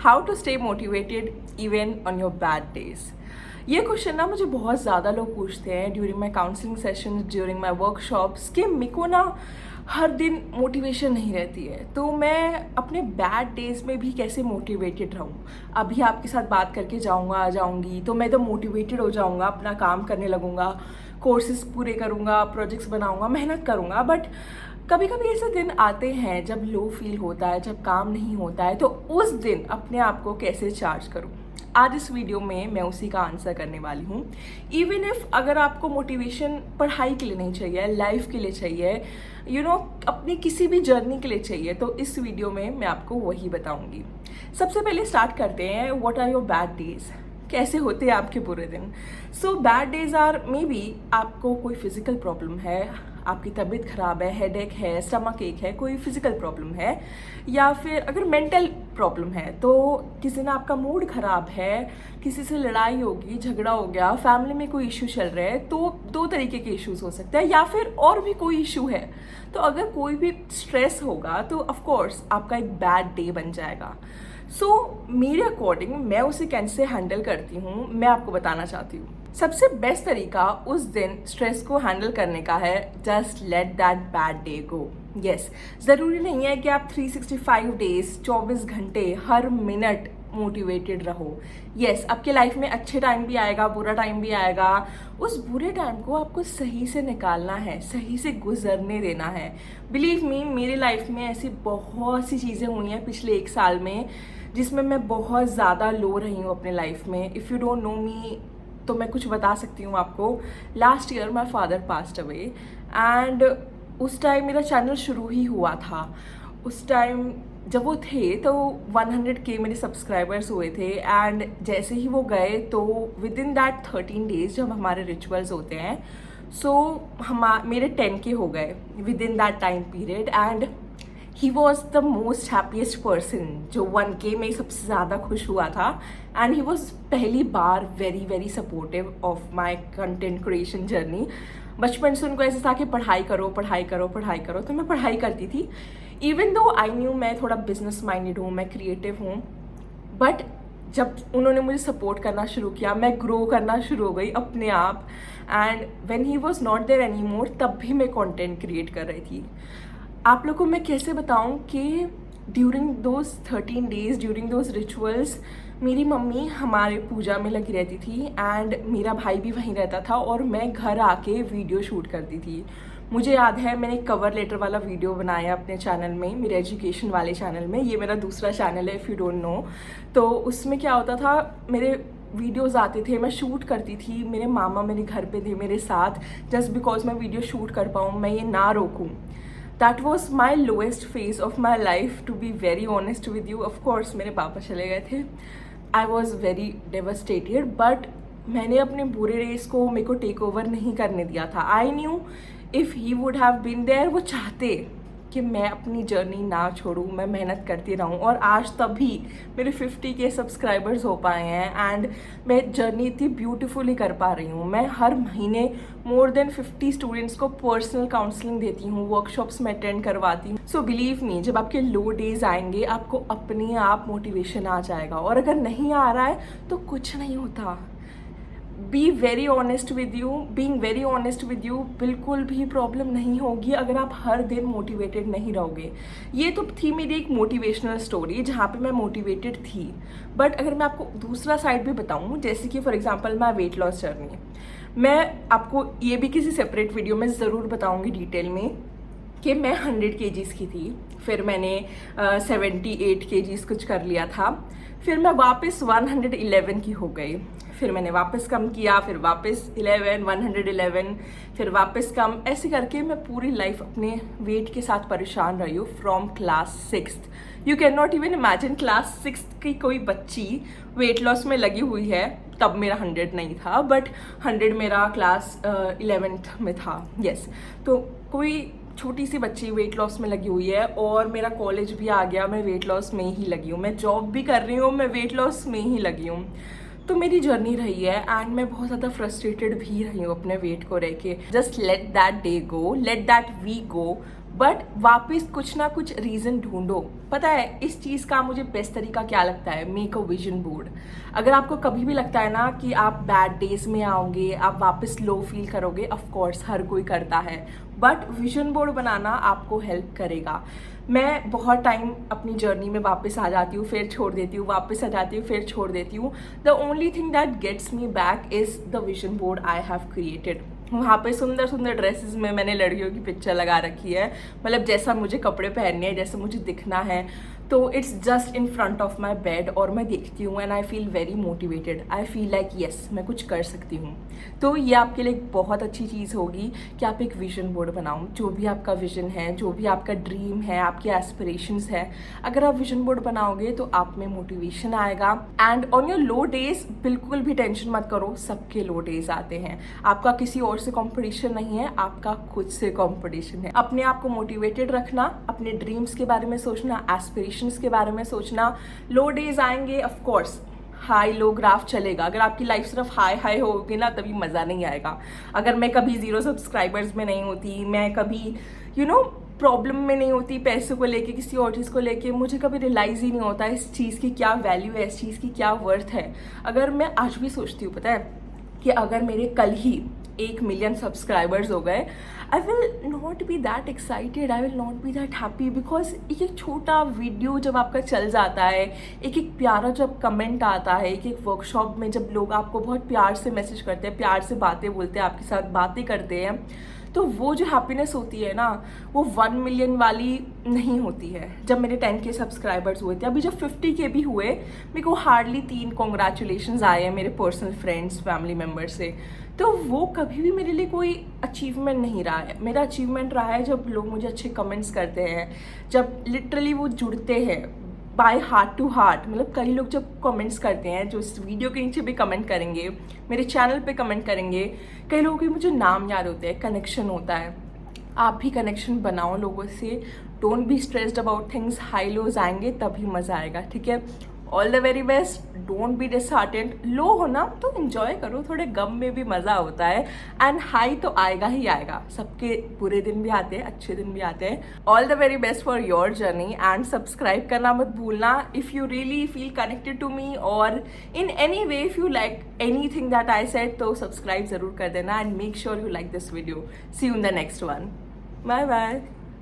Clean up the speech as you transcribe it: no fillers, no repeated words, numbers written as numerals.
How to stay motivated even on your bad days. ये question ना मुझे बहुत ज़्यादा लोग पूछते हैं during my counselling session, during my workshops, कि मेरे को ना हर दिन मोटिवेशन नहीं रहती है, तो मैं अपने बैड डेज में भी कैसे मोटिवेटेड रहूँ। अभी आपके साथ बात करके जाऊँगी तो मैं तो मोटिवेटेड हो जाऊँगा, अपना काम करने लगूँगा, कोर्सेज पूरे करूँगा, प्रोजेक्ट्स बनाऊँगा, मेहनत करूँगा। बट कभी कभी ऐसे दिन आते हैं जब लो फील होता है, जब काम नहीं होता है, तो उस दिन अपने आप को कैसे चार्ज करूँ। आज इस वीडियो में मैं उसी का आंसर करने वाली हूँ। इवन इफ अगर आपको मोटिवेशन पढ़ाई के लिए नहीं चाहिए, लाइफ के लिए चाहिए, अपनी किसी भी जर्नी के लिए चाहिए, तो इस वीडियो में मैं आपको वही बताऊंगी। सबसे पहले स्टार्ट करते हैं, what are your bad days. कैसे होते हैं आपके बुरे दिन। So bad days are maybe आपको कोई फिजिकल प्रॉब्लम है, आपकी तबीयत ख़राब है, हेडेक है, स्टमक एक है, कोई फिजिकल प्रॉब्लम है, या फिर अगर मेंटल प्रॉब्लम है तो किसी दिन आपका मूड ख़राब है, किसी से लड़ाई होगी, झगड़ा हो गया, फैमिली में कोई इशू चल रहे हैं, तो दो तरीके के इश्यूज हो सकते हैं, या फिर और भी कोई इशू है। तो अगर कोई भी स्ट्रेस होगा तो ऑफकोर्स आपका एक बैड डे बन जाएगा। मेरे अकॉर्डिंग मैं उसे कैसे हैंडल करती हूँ, मैं आपको बताना चाहती हूँ। सबसे बेस्ट तरीका उस दिन स्ट्रेस को हैंडल करने का है, just let that bad day go. Yes, ज़रूरी नहीं है कि आप 365 डेज 24 घंटे हर मिनट मोटिवेटेड रहो। यस, आपके लाइफ में अच्छे टाइम भी आएगा, बुरा टाइम भी आएगा। उस बुरे टाइम को आपको सही से निकालना है, सही से गुजरने देना है। बिलीव मी, मेरी लाइफ में ऐसी बहुत सी चीज़ें हुई हैं पिछले 1 साल में जिसमें मैं बहुत ज़्यादा लो रही हूँ अपने लाइफ में। इफ़ यू डोंट नो मी तो मैं कुछ बता सकती हूँ आपको। Last year my father passed away and उस टाइम मेरा चैनल शुरू ही हुआ था। उस टाइम जब वो थे तो 100K मेरे सब्सक्राइबर्स हुए थे, एंड जैसे ही वो गए तो विद इन दैट 13 डेज जब हमारे रिचुअल्स होते हैं, मेरे 10K हो गए with in that time period. And he was the most happiest person, जो 1K में सबसे ज़्यादा खुश हुआ था। एंड ही वॉज पहली बार very very supportive of my content creation journey. बचपन से उनको ऐसा था कि पढ़ाई करो पढ़ाई करो पढ़ाई करो, तो मैं पढ़ाई करती थी। इवन दो आई न्यू मैं थोड़ा बिजनेस माइंडेड हूँ, मैं क्रिएटिव हूँ, बट जब उन्होंने मुझे सपोर्ट करना शुरू किया, मैं ग्रो करना शुरू हो गई अपने आप। And when he was not there any more, तब भी मैं कंटेंट क्रिएट कर रही थी। आप लोगों को मैं कैसे बताऊं कि during those 13 days, during those rituals, मेरी मम्मी हमारे पूजा में लगी रहती थी एंड मेरा भाई भी वहीं रहता था, और मैं घर आके वीडियो शूट करती थी। मुझे याद है मैंने कवर लेटर वाला वीडियो बनाया अपने चैनल में, मेरे एजुकेशन वाले चैनल में। ये मेरा दूसरा चैनल है इफ़ यू डोंट नो। तो उसमें क्या होता था, मेरे वीडियोस आते थे, मैं शूट करती थी, मेरे मामा मेरे घर पे थे मेरे साथ, जस्ट बिकॉज मैं वीडियो शूट कर पाऊँ, मैं ये ना रोकूँ। That was my lowest phase of my life, to be very honest with you. Of course, मेरे पापा चले गए थे. I was very devastated, but मैंने अपने बुरे डेज को मेरे को टेक ओवर नहीं करने दिया था. I knew if he would have been there, वो चाहते कि मैं अपनी जर्नी ना छोड़ूँ, मैं मेहनत करती रहूँ, और आज तभी मेरे 50K सब्सक्राइबर्स हो पाए हैं एंड मैं जर्नी इतनी ब्यूटीफुली कर पा रही हूँ। मैं हर महीने मोर देन 50 स्टूडेंट्स को पर्सनल काउंसलिंग देती हूँ, वर्कशॉप्स में अटेंड करवाती हूँ। सो बिलीव मी, जब आपके लो डेज आएंगे आपको अपने आप मोटिवेशन आ जाएगा, और अगर नहीं आ रहा है तो कुछ नहीं होता। Be very honest with you, being very honest with you, बिल्कुल भी प्रॉब्लम नहीं होगी अगर आप हर दिन मोटिवेटेड नहीं रहोगे। ये तो थी मेरी एक मोटिवेशनल स्टोरी जहाँ पे मैं मोटिवेटेड थी, बट अगर मैं आपको दूसरा साइड भी बताऊँ, जैसे कि for example my weight loss journey, मैं आपको ये भी किसी सेपरेट वीडियो में ज़रूर बताऊँगी डिटेल में कि मैं 100 kgs की थी, फिर मैंने 78 kgs कुछ कर लिया था, फिर मैं वापस 111 की हो गई, फिर मैंने वापस कम किया, फिर वापस 11, 111, फिर वापस कम, ऐसे करके मैं पूरी लाइफ अपने वेट के साथ परेशान रही हूँ from class 6th। You can not even imagine, class 6th की कोई बच्ची वेट लॉस में लगी हुई है। तब मेरा 100 नहीं था, बट 100 मेरा क्लास 11th में था। यस, तो कोई छोटी सी बच्ची वेट लॉस में लगी हुई है, और मेरा कॉलेज भी आ गया, मैं वेट लॉस में ही लगी हूँ, मैं जॉब भी कर रही हूँ, मैं वेट लॉस में ही लगी हूँ। तो मेरी जर्नी रही है एंड मैं बहुत ज़्यादा फ्रस्ट्रेटेड भी रही हूँ अपने वेट को रह के। Just let that day go, let that week go, but वापस कुछ ना कुछ रीज़न ढूंढो। पता है इस चीज़ का मुझे बेस्ट तरीका क्या लगता है, मेक अ विजन बोर्ड। अगर आपको कभी भी लगता है ना कि आप बैड डेज में आओगे, आप वापस लो फील करोगे, ऑफ कोर्स हर कोई करता है, बट विजन बोर्ड बनाना आपको हेल्प करेगा। मैं बहुत टाइम अपनी जर्नी में वापस आ जाती हूँ, फिर छोड़ देती हूँ, वापस आ जाती हूँ, फिर छोड़ देती हूँ। The only thing that gets me back is the vision board I have created. वहाँ पे सुंदर सुंदर ड्रेसेस में मैंने लड़कियों की पिक्चर लगा रखी है, मतलब जैसा मुझे कपड़े पहनने हैं, जैसा मुझे दिखना है। तो it's just in front of my bed और मैं देखती हूँ and I feel very motivated. I feel like yes मैं कुछ कर सकती हूँ। तो ये आपके लिए एक बहुत अच्छी चीज़ होगी कि आप एक विजन बोर्ड बनाओ। जो भी आपका विजन है, जो भी आपका ड्रीम है, आपके एस्पिरेशंस है, अगर आप विजन बोर्ड बनाओगे तो आप में मोटिवेशन आएगा। And on your low days बिल्कुल भी टेंशन मत करो, सबके लो डेज आते हैं। आपका किसी और से कंपटीशन नहीं है, आपका खुद से कंपटीशन है। अपने आप को मोटिवेटेड रखना, अपने ड्रीम्स के बारे में सोचना, एस्पिरेशंस के बारे में सोचना। लो डेज आएंगे, of course high low graph चलेगा। अगर आपकी लाइफ सिर्फ हाई हाई होगी ना, तभी मज़ा नहीं आएगा। अगर मैं कभी 0 सब्सक्राइबर्स में नहीं होती, मैं कभी प्रॉब्लम में नहीं होती पैसे को लेके, किसी और चीज़ को लेके, मुझे कभी रियलाइज़ ही नहीं होता इस चीज़ की क्या वैल्यू है, इस चीज़ की क्या वर्थ है। अगर मैं आज भी सोचती हूँ, पता है कि अगर मेरे कल ही 1 मिलियन सब्सक्राइबर्स हो गए, I will not be that excited, I will not be that happy. Because एक छोटा वीडियो जब आपका चल जाता है, एक प्यारा जब कमेंट आता है, एक वर्कशॉप में जब लोग आपको बहुत प्यार से मैसेज करते हैं, प्यार से बातें बोलते हैं, आपके साथ बातें करते हैं, तो वो जो हैप्पीनेस होती है ना, वो 1 मिलियन वाली नहीं होती है। जब मेरे 10K सब्सक्राइबर्स हुए थे, अभी जब 50K भी हुए, मेरे को हार्डली 3 कॉन्ग्रेचुलेशंस आए हैं मेरे पर्सनल फ्रेंड्स, फैमिली मेम्बर से। तो वो कभी भी मेरे लिए कोई अचीवमेंट नहीं रहा है। मेरा अचीवमेंट रहा है जब लोग मुझे अच्छे कमेंट्स करते हैं, जब लिटरली वो जुड़ते हैं बाय हार्ट टू हार्ट। मतलब कई लोग जब कमेंट्स करते हैं, जो इस वीडियो के नीचे भी कमेंट करेंगे, मेरे चैनल पे कमेंट करेंगे, कई लोगों के मुझे नाम याद होते हैं, कनेक्शन होता है। आप भी कनेक्शन बनाओ लोगों से। Don't be stressed about things. High lows आएंगे तभी मज़ा आएगा, ठीक है। All the very best. Don't be disheartened. Low हो ना तो इन्जॉय करो, थोड़े गम में भी मज़ा होता है। एंड हाई तो आएगा ही आएगा, सबके बुरे दिन भी आते हैं, अच्छे दिन भी आते हैं। All the very best for your journey and subscribe करना मत भूलना if you really feel connected to me और in any way if you like anything that I said, तो सब्सक्राइब ज़रूर कर देना and make sure you like this video. See you in the next one. Bye bye.